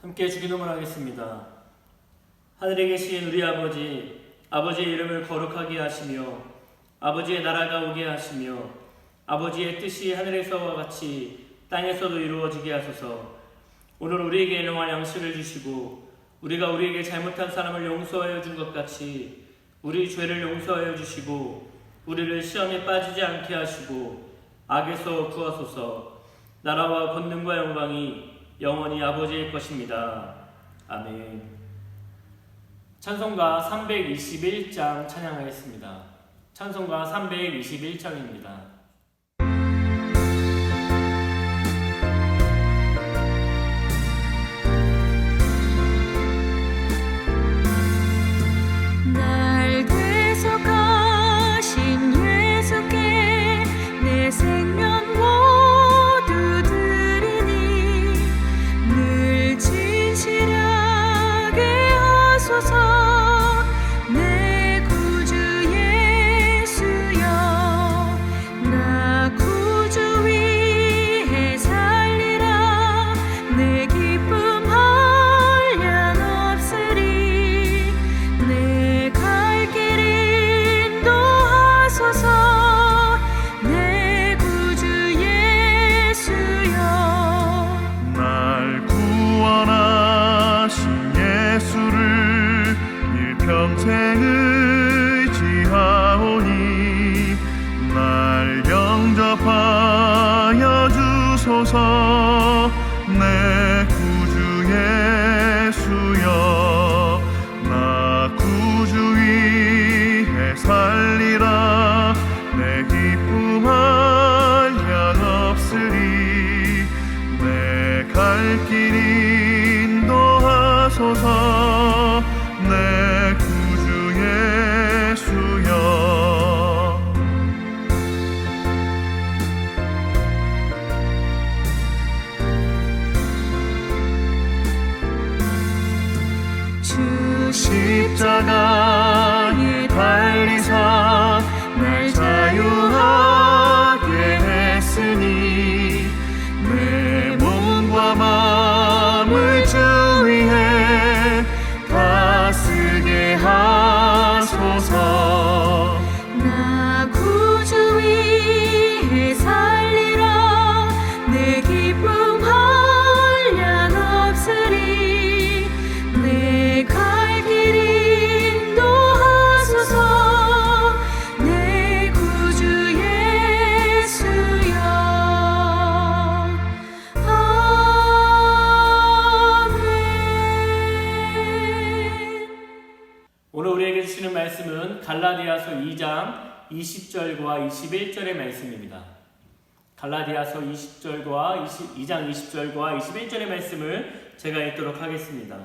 함께 주기도문 하겠습니다. 하늘에 계신 우리 아버지, 아버지의 이름을 거룩하게 하시며 아버지의 나라가 오게 하시며 아버지의 뜻이 하늘에서와 같이 땅에서도 이루어지게 하소서. 오늘 우리에게 일용할 양식을 주시고 우리가 우리에게 잘못한 사람을 용서하여 준 것 같이 우리 죄를 용서하여 주시고 우리를 시험에 빠지지 않게 하시고 악에서 구하소서. 나라와 권능과 영광이 영원히 아버지의 것입니다. 아멘. 찬송가 321장 찬양하겠습니다. 찬송가 321장입니다. 날 대속하신 예수께 내 생명 모두 드리니 늘 진실하게 하소서. 내 구주 예수여, 나 구주 위에 살리라. 내 기쁨 한량 없으리. 내 갈 길 인도하소서. 내 구주 예수여, 날 구원하신 예수를 일평생 의지하오니 날 영접하여 주소서. 내 구주 예수여, 나 구주 위에 살리라. 내 기쁨 한량 없으리. 내 갈 길 인도하소서. 내 구주 예수여. 주 십자가에 달리사 날 자유하게 했으니 내 몸과 마음을 주 위에 다 쓰게 하소서. 나 구주 위에 살리라. 내 기쁨 한량 없으리. 내 갈 길 인도하소서. 내 구주 예수여. 아멘. 오늘 우리에게 주시는 말씀은 갈라디아서 2장 20절과 21절의 말씀입니다. 갈라디아서 2장 20절과 21절의 말씀을 제가 읽도록 하겠습니다.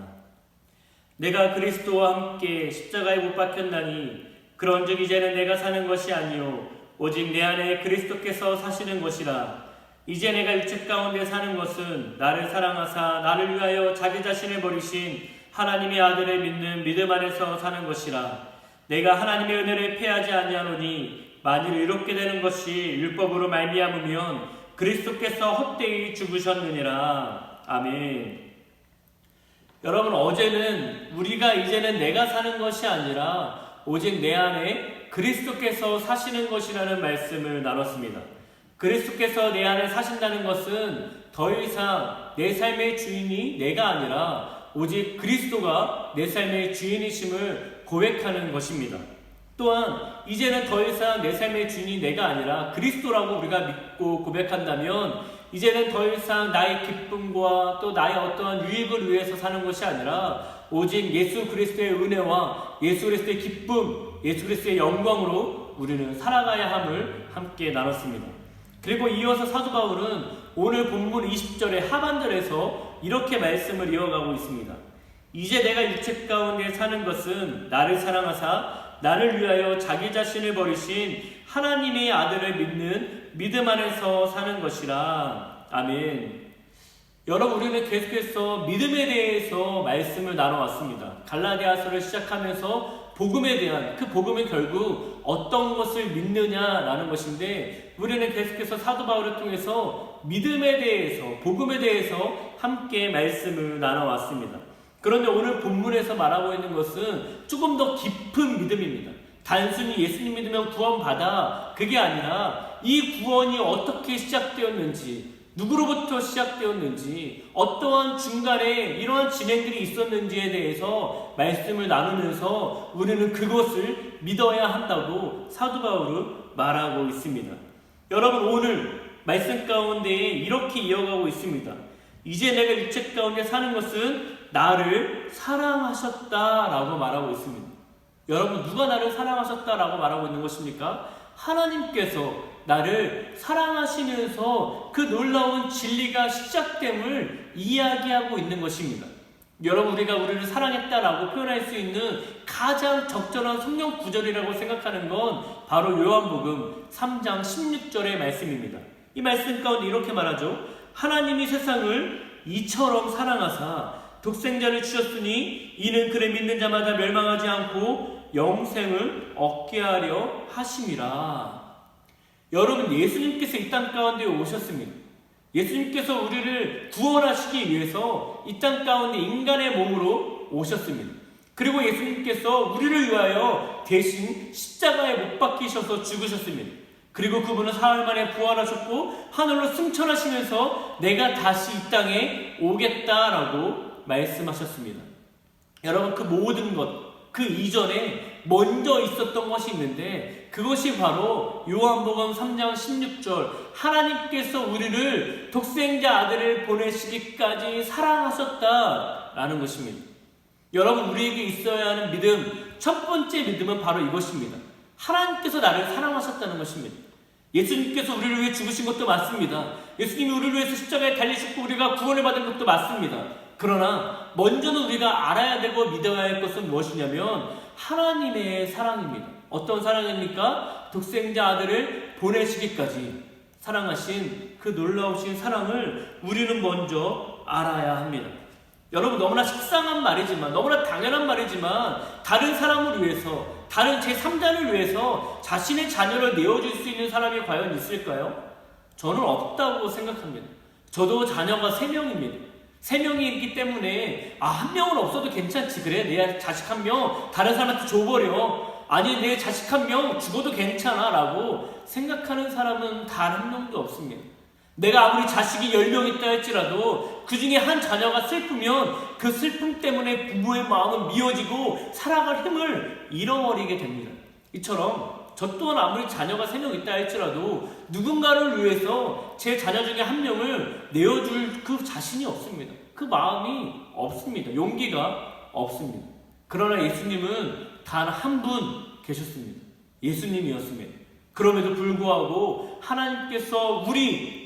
내가 그리스도와 함께 십자가에 못 박혔나니 그런즉 이제는 내가 사는 것이 아니요 오직 내 안에 그리스도께서 사시는 것이라. 이제 내가 육체 가운데 사는 것은 나를 사랑하사 나를 위하여 자기 자신을 버리신 하나님의 아들을 믿는 믿음 안에서 사는 것이라. 내가 하나님의 은혜를 패하지 아니하노니 만일 의롭게 되는 것이 율법으로 말미암으면 그리스도께서 헛되이 죽으셨느니라. 아멘. 여러분, 어제는 우리가 이제는 내가 사는 것이 아니라 오직 내 안에 그리스도께서 사시는 것이라는 말씀을 나눴습니다. 그리스도께서 내 안에 사신다는 것은 더 이상 내 삶의 주인이 내가 아니라 오직 그리스도가 내 삶의 주인이심을 고백하는 것입니다. 또한 이제는 더 이상 내 삶의 주인이 내가 아니라 그리스도라고 우리가 믿고 고백한다면 이제는 더 이상 나의 기쁨과 또 나의 어떠한 유익을 위해서 사는 것이 아니라 오직 예수 그리스도의 은혜와 예수 그리스도의 기쁨, 예수 그리스도의 영광으로 우리는 살아가야 함을 함께 나눴습니다. 그리고 이어서 사도 바울은 오늘 본문 20절의 하반절에서 이렇게 말씀을 이어가고 있습니다. 이제 내가 육체 가운데 사는 것은 나를 사랑하사 나를 위하여 자기 자신을 버리신 하나님의 아들을 믿는 믿음 안에서 사는 것이라. 아멘. 여러분, 우리는 계속해서 믿음에 대해서 말씀을 나눠왔습니다. 갈라디아서를 시작하면서 복음에 대한, 그 복음은 결국 어떤 것을 믿느냐라는 것인데, 우리는 계속해서 사도 바울을 통해서 믿음에 대해서, 복음에 대해서 함께 말씀을 나눠왔습니다. 그런데 오늘 본문에서 말하고 있는 것은 조금 더 깊은 믿음입니다. 단순히 예수님 믿으면 구원받아, 그게 아니라 이 구원이 어떻게 시작되었는지, 누구로부터 시작되었는지, 어떠한 중간에 이러한 진행들이 있었는지에 대해서 말씀을 나누면서 우리는 그것을 믿어야 한다고 사도 바울은 말하고 있습니다. 여러분, 오늘 말씀 가운데 이렇게 이어가고 있습니다. 이제 내가 육체 가운데 사는 것은 나를 사랑하셨다라고 말하고 있습니다. 여러분, 누가 나를 사랑하셨다라고 말하고 있는 것입니까? 하나님께서 나를 사랑하시면서 그 놀라운 진리가 시작됨을 이야기하고 있는 것입니다. 여러분, 우리가 우리를 사랑했다라고 표현할 수 있는 가장 적절한 성경 구절이라고 생각하는 건 바로 요한복음 3장 16절의 말씀입니다. 이 말씀 가운데 이렇게 말하죠. 하나님이 세상을 이처럼 사랑하사 독생자를 주셨으니 이는 그를 믿는 자마다 멸망하지 않고 영생을 얻게 하려 하심이라. 여러분, 예수님께서 이 땅 가운데 오셨습니다. 예수님께서 우리를 구원하시기 위해서 이 땅 가운데 인간의 몸으로 오셨습니다. 그리고 예수님께서 우리를 위하여 대신 십자가에 못 박히셔서 죽으셨습니다. 그리고 그분은 사흘 만에 부활하셨고 하늘로 승천하시면서 내가 다시 이 땅에 오겠다라고 말씀하셨습니다. 여러분, 그 모든 것, 그 이전에 먼저 있었던 것이 있는데 그것이 바로 요한복음 3장 16절, 하나님께서 우리를 독생자 아들을 보내시기까지 사랑하셨다라는 것입니다. 여러분, 우리에게 있어야 하는 믿음, 첫 번째 믿음은 바로 이것입니다. 하나님께서 나를 사랑하셨다는 것입니다. 예수님께서 우리를 위해 죽으신 것도 맞습니다. 예수님이 우리를 위해서 십자가에 달리셨고 우리가 구원을 받은 것도 맞습니다. 그러나 먼저는 우리가 알아야 되고 믿어야 할 것은 무엇이냐면 하나님의 사랑입니다. 어떤 사랑입니까? 독생자 아들을 보내시기까지 사랑하신 그 놀라우신 사랑을 우리는 먼저 알아야 합니다. 여러분, 너무나 식상한 말이지만, 너무나 당연한 말이지만 다른 사람을 위해서, 다른 제3자를 위해서 자신의 자녀를 내어줄 수 있는 사람이 과연 있을까요? 저는 없다고 생각합니다. 저도 자녀가 3명입니다. 3명이 있기 때문에 한 명은 없어도 괜찮지. 그래, 내 자식 1명 다른 사람한테 줘버려. 아니, 내 자식 1명 죽어도 괜찮아 라고 생각하는 사람은 단 1명도 없습니다. 내가 아무리 자식이 10명 있다 할지라도 그 중에 한 자녀가 슬프면 그 슬픔 때문에 부모의 마음은 미어지고 살아갈 힘을 잃어버리게 됩니다. 이처럼 저 또한 아무리 자녀가 3명 있다 할지라도 누군가를 위해서 제 자녀 중에 1명을 내어줄 그 자신이 없습니다. 그 마음이 없습니다. 용기가 없습니다. 그러나 예수님은 단 한 분 계셨습니다. 예수님이었습니다. 그럼에도 불구하고 하나님께서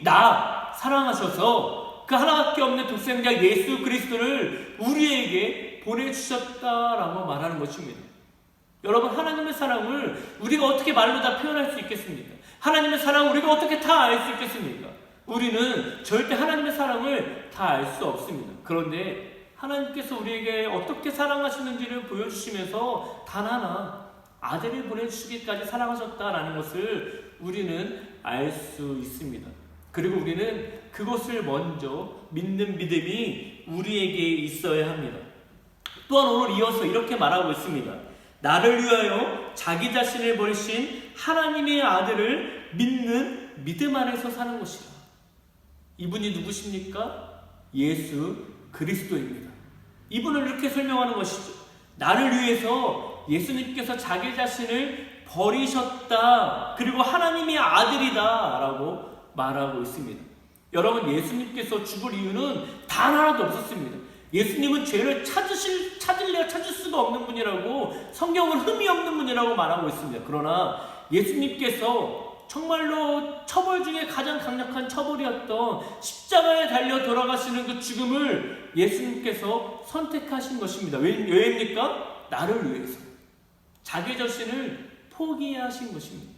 나 사랑하셔서 그 하나밖에 없는 독생자 예수 그리스도를 우리에게 보내주셨다라고 말하는 것입니다. 여러분, 하나님의 사랑을 우리가 어떻게 말로 다 표현할 수 있겠습니까? 하나님의 사랑을 우리가 어떻게 다 알 수 있겠습니까? 우리는 절대 하나님의 사랑을 다 알 수 없습니다. 그런데 하나님께서 우리에게 어떻게 사랑하시는지를 보여주시면서 단 하나 아들을 보내주시기까지 사랑하셨다라는 것을 우리는 알 수 있습니다. 그리고 우리는 그것을 먼저 믿는 믿음이 우리에게 있어야 합니다. 또한 오늘 이어서 이렇게 말하고 있습니다. 나를 위하여 자기 자신을 버리신 하나님의 아들을 믿는 믿음 안에서 사는 것이라. 이분이 누구십니까? 예수 그리스도입니다. 이분을 이렇게 설명하는 것이죠. 나를 위해서 예수님께서 자기 자신을 버리셨다. 그리고 하나님의 아들이다 라고 말하고 있습니다. 여러분, 예수님께서 죽을 이유는 단 하나도 없었습니다. 예수님은 죄를 찾을 수가 없는 분이라고, 성경은 흠이 없는 분이라고 말하고 있습니다. 그러나 예수님께서 정말로 처벌 중에 가장 강력한 처벌이었던 십자가에 달려 돌아가시는 그 죽음을 예수님께서 선택하신 것입니다. 왜입니까? 나를 위해서. 자기 자신을 포기하신 것입니다.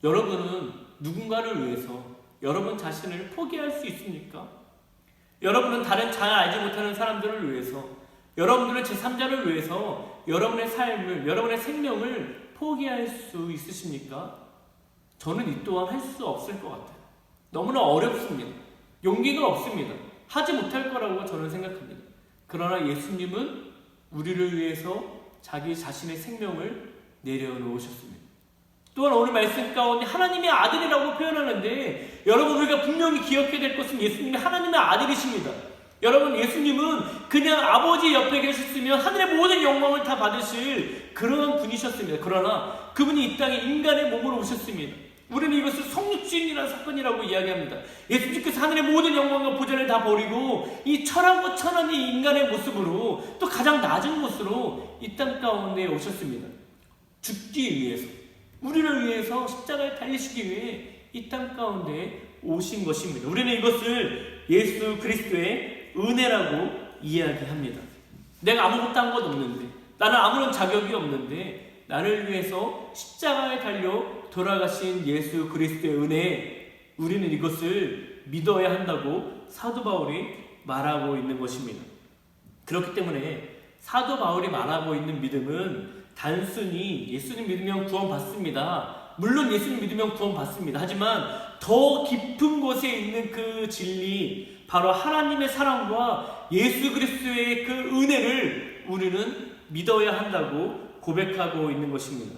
여러분은 누군가를 위해서 여러분 자신을 포기할 수 있습니까? 여러분은 다른 잘 알지 못하는 사람들을 위해서, 여러분들은 제3자를 위해서 여러분의 삶을, 여러분의 생명을 포기할 수 있으십니까? 저는 이 또한 할 수 없을 것 같아요. 너무나 어렵습니다. 용기가 없습니다. 하지 못할 거라고 저는 생각합니다. 그러나 예수님은 우리를 위해서 자기 자신의 생명을 내려놓으셨습니다. 또한 오늘 말씀 가운데 하나님의 아들이라고 표현하는데, 여러분 우리가 분명히 기억해야 될 것은 예수님이 하나님의 아들이십니다. 여러분, 예수님은 그냥 아버지 옆에 계셨으면 하늘의 모든 영광을 다 받으실 그런 분이셨습니다. 그러나 그분이 이 땅에 인간의 몸으로 오셨습니다. 우리는 이것을 성육신이라는 사건이라고 이야기합니다. 예수님께서 하늘의 모든 영광과 보좌를 다 버리고 이 천하고 천한 이 인간의 모습으로, 또 가장 낮은 모습으로 이 땅 가운데 오셨습니다. 죽기 위해서, 우리를 위해서 십자가에 달리시기 위해 이 땅 가운데 오신 것입니다. 우리는 이것을 예수 그리스도의 은혜라고 이야기합니다. 내가 아무것도 한 것 없는데, 나는 아무런 자격이 없는데 나를 위해서 십자가에 달려 돌아가신 예수 그리스도의 은혜, 우리는 이것을 믿어야 한다고 사도 바울이 말하고 있는 것입니다. 그렇기 때문에 사도 바울이 말하고 있는 믿음은 단순히 예수님 믿으면 구원받습니다. 물론 예수님 믿으면 구원받습니다. 하지만 더 깊은 곳에 있는 그 진리, 바로 하나님의 사랑과 예수 그리스도의 그 은혜를 우리는 믿어야 한다고 고백하고 있는 것입니다.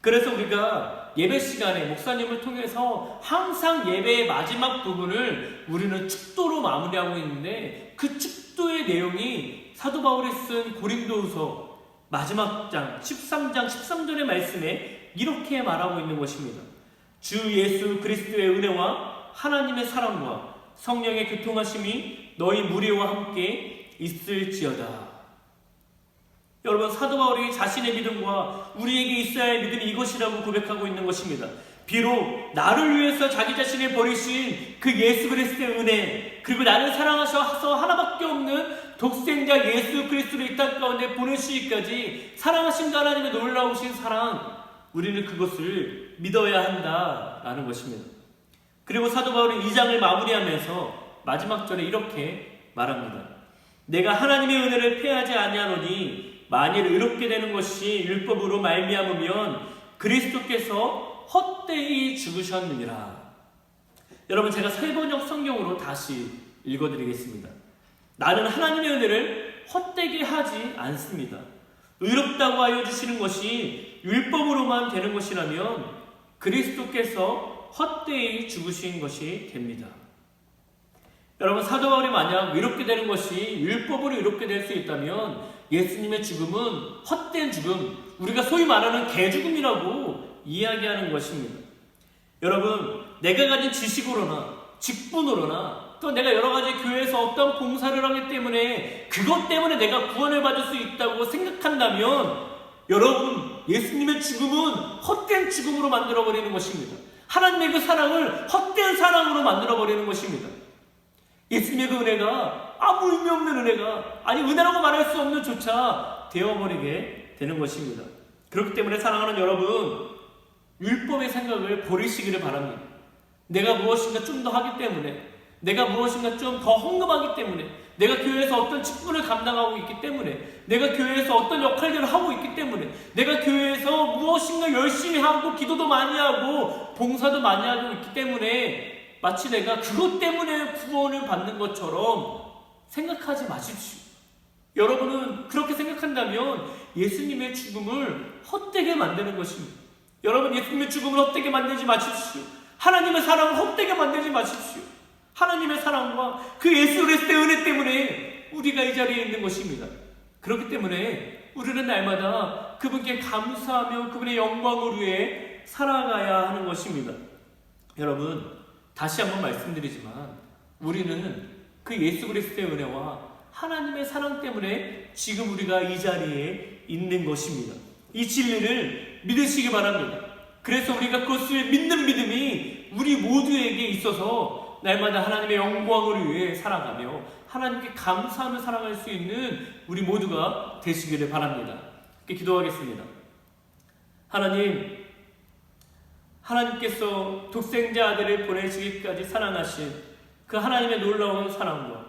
그래서 우리가 예배 시간에 목사님을 통해서 항상 예배의 마지막 부분을 우리는 축도로 마무리하고 있는데, 그 축도의 내용이 사도 바울이 쓴 고린도후서 마지막 장 13장 13절의 말씀에 이렇게 말하고 있는 것입니다. 주 예수 그리스도의 은혜와 하나님의 사랑과 성령의 교통하심이 너희 무리와 함께 있을지어다. 여러분, 사도 바울이 자신의 믿음과 우리에게 있어야 할 믿음이 이것이라고 고백하고 있는 것입니다. 비록 나를 위해서 자기 자신을 버리신 그 예수 그리스도의 은혜, 그리고 나를 사랑하셔서 하나밖에 없는 독생자 예수 그리스도를 이 땅 가운데 보내시기까지 사랑하신 하나님의 놀라우신 사랑, 우리는 그것을 믿어야 한다라는 것입니다. 그리고 사도 바울은 2장을 마무리하면서 마지막 절에 이렇게 말합니다. 내가 하나님의 은혜를 패하지 아니하노니 만일 의롭게 되는 것이 율법으로 말미암으면 그리스도께서 헛되이 죽으셨느니라. 여러분, 제가 새 번역 성경으로 다시 읽어드리겠습니다. 나는 하나님의 은혜를 헛되게 하지 않습니다. 의롭다고 하여 주시는 것이 율법으로만 되는 것이라면 그리스도께서 헛되이 죽으신 것이 됩니다. 여러분, 사도 바울이 만약 의롭게 되는 것이 율법으로 의롭게 될 수 있다면 예수님의 죽음은 헛된 죽음, 우리가 소위 말하는 개죽음이라고 이야기하는 것입니다. 여러분, 내가 가진 지식으로나 직분으로나 또 내가 여러 가지 교회에서 어떤 봉사를 하기 때문에 그것 때문에 내가 구원을 받을 수 있다고 생각한다면, 여러분, 예수님의 죽음은 헛된 죽음으로 만들어버리는 것입니다. 하나님의 그 사랑을 헛된 사랑으로 만들어버리는 것입니다. 예수님의 그 은혜가 아무 의미 없는 은혜가, 아니 은혜라고 말할 수 없는 조차 되어버리게 되는 것입니다. 그렇기 때문에 사랑하는 여러분, 율법의 생각을 버리시기를 바랍니다. 내가 무엇인가 좀 더 하기 때문에, 내가 무엇인가 좀 더 헌금하기 때문에, 내가 교회에서 어떤 직분을 감당하고 있기 때문에, 내가 교회에서 어떤 역할들을 하고 있기 때문에, 내가 교회에서 무엇인가 열심히 하고 기도도 많이 하고 봉사도 많이 하고 있기 때문에 마치 내가 그것 때문에 구원을 받는 것처럼 생각하지 마십시오. 여러분은 그렇게 생각한다면 예수님의 죽음을 헛되게 만드는 것입니다. 여러분, 예수님의 죽음을 헛되게 만들지 마십시오. 하나님의 사랑을 헛되게 만들지 마십시오. 하나님의 사랑과 그 예수 그리스도의 은혜 때문에 우리가 이 자리에 있는 것입니다. 그렇기 때문에 우리는 날마다 그분께 감사하며 그분의 영광을 위해 살아가야 하는 것입니다. 여러분, 다시 한번 말씀드리지만 우리는 그 예수 그리스도의 은혜와 하나님의 사랑 때문에 지금 우리가 이 자리에 있는 것입니다. 이 진리를 믿으시기 바랍니다. 그래서 우리가 그것을 믿는 믿음이 우리 모두에게 있어서 날마다 하나님의 영광을 위해 살아가며 하나님께 감사하며 살아갈 수 있는 우리 모두가 되시기를 바랍니다. 기도하겠습니다. 하나님께서 독생자 아들을 보내시기까지 사랑하신 그 하나님의 놀라운 사랑과,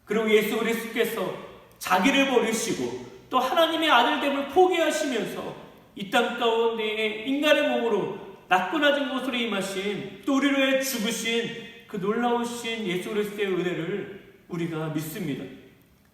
그리고 예수 그리스도께서 자기를 버리시고 또 하나님의 아들됨을 포기하시면서 이 땅 가운데 인간의 몸으로 낮고 낮은 곳으로 임하신 또 우리를 위해 죽으신 그 놀라우신 예수 그리스도의 은혜를 우리가 믿습니다.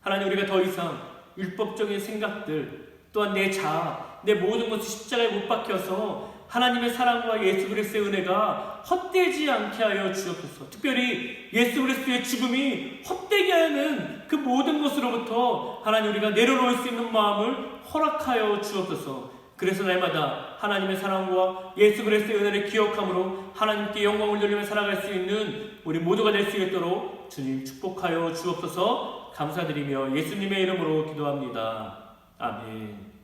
하나님, 우리가 더 이상 율법적인 생각들 또한 내 자아, 내 모든 것을 십자가에 못 박혀서 하나님의 사랑과 예수 그리스도의 은혜가 헛되지 않게 하여 주옵소서. 특별히 예수 그리스도의 죽음이 헛되게 하는 그 모든 것으로부터 하나님, 우리가 내려놓을 수 있는 마음을 허락하여 주옵소서. 그래서 날마다 하나님의 사랑과 예수 그리스도의 은혜를 기억함으로 하나님께 영광을 돌리며 살아갈 수 있는 우리 모두가 될 수 있도록 주님 축복하여 주옵소서. 감사드리며 예수님의 이름으로 기도합니다. 아멘.